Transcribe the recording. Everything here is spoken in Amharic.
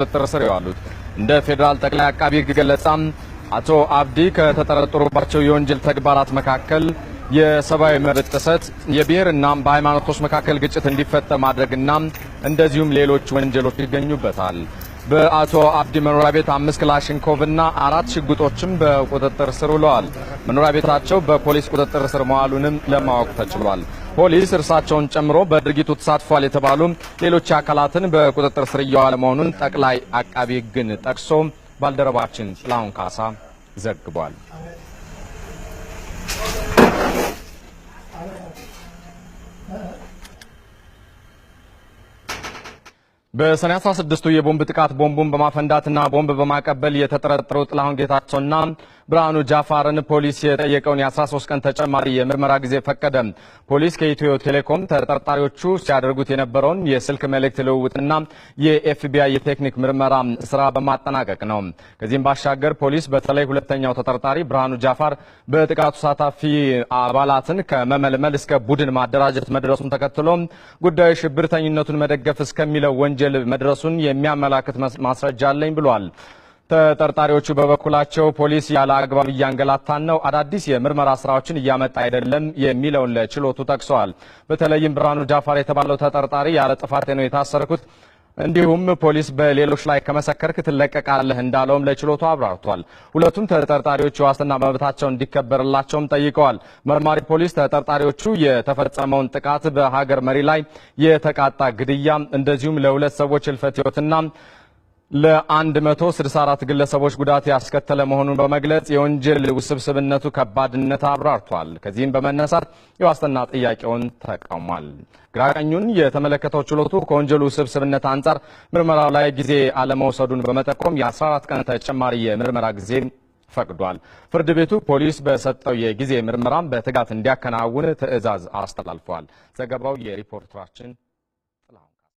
ቁጥጥር ስር ያሉት እንደ ፌደራል ጠቅላይ አቃቢ ሕግ ገለጻም አቶ አብዲ ከተጠረጠሩባቸው የወንጀል ተግባራት መካከል የሰብአዊ መብት ጥሰት፣ የብሔርና በሃይማኖቶች መካከል ግጭት እንዲፈጠር ማድረግና እንደዚሁም ሌሎች ወንጀሎች ይገኙበታል። በአቶ አብዲ መኖሪያ ቤት 5 ክላሽንኮቭና 4 ሽጉጦችም በቁጥጥር ስር ውለዋል። መኖሪያ ቤታቸው በፖሊስ ቁጥጥር ስር መዋሉንም ለማወቅ ተችሏል። ፖሊስ እርሳቸውን ጨምሮ በድርጊቱ ተሳትፏል የተባሉ ሌሎች አካላትን በቁጥጥር ስር እያዋለ መሆኑን ጠቅላይ አቃቢ ሕግን ጠቅሶ ባልደረባችን ጥላሁን ካሳ ዘግቧል። በሰኔ 16ቱ የቦምብ ጥቃት ቦምቡን በማፈንዳትና ቦምብ በማቀበል የተጠረጠሩ ጥላሁን ጌታቸውና ብርሃኑ ጃፋርን ፖሊስ የጠየቀውን የ13 ቀን ተጨማሪ የምርመራ ጊዜ ፈቀደ። ፖሊስ ከኢትዮ ቴሌኮም ተጠርጣሪዎቹ ሲያደርጉት የነበረውን የስልክ መልእክት ልውውጥና የኤፍቢአይ የቴክኒክ ምርመራ ስራ በማጠናቀቅ ነው። ከዚህም ባሻገር ፖሊስ በተለይ ሁለተኛው ተጠርጣሪ ብርሃኑ ጃፋር በጥቃቱ ተሳታፊ አባላትን ከመመልመል እስከ ቡድን ማደራጀት መድረሱን ተከትሎ ጉዳዩ ሽብርተኝነቱን መደገፍ እስከሚለው ወንጀል መድረሱን የሚያመላክት ማስረጃ አለኝ ብሏል። ተጠርጣሪዎቹ በበኩላቸው ፖሊስ ያለ አግባብ እያንገላታን ነው፣ አዳዲስ የምርመራ ስራዎችን እያመጣ አይደለም የሚለውን ለችሎቱ ጠቅሰዋል። በተለይም ብርሃኑ ጃፋር የተባለው ተጠርጣሪ ያለ ጥፋቴ ነው የታሰርኩት፣ እንዲሁም ፖሊስ በሌሎች ላይ ከመሰከርክ ትለቀቃለህ እንዳለውም ለችሎቱ አብራርቷል። ሁለቱም ተጠርጣሪዎቹ ዋስትና መብታቸው እንዲከበርላቸውም ጠይቀዋል። መርማሪ ፖሊስ ተጠርጣሪዎቹ የተፈጸመውን ጥቃት በሀገር መሪ ላይ የተቃጣ ግድያ እንደዚሁም ለሁለት ሰዎች ህልፈተ ህይወትና ለ164 ግለሰቦች ጉዳት ያስከተለ መሆኑን በመግለጽ የወንጀል ውስብስብነቱ ከባድነት አብራርቷል። ከዚህም በመነሳት የዋስትና ጥያቄውን ተቃውሟል። ግራቀኙን የተመለከተው ችሎቱ ከወንጀሉ ውስብስብነት አንጻር ምርመራው ላይ ጊዜ አለመውሰዱን በመጠቆም የ14 ቀን ተጨማሪ የምርመራ ጊዜ ፈቅዷል። ፍርድ ቤቱ ፖሊስ በሰጠው የጊዜ ምርመራም በትጋት እንዲያከናውን ትዕዛዝ አስተላልፏል። ዘገባው የሪፖርተራችን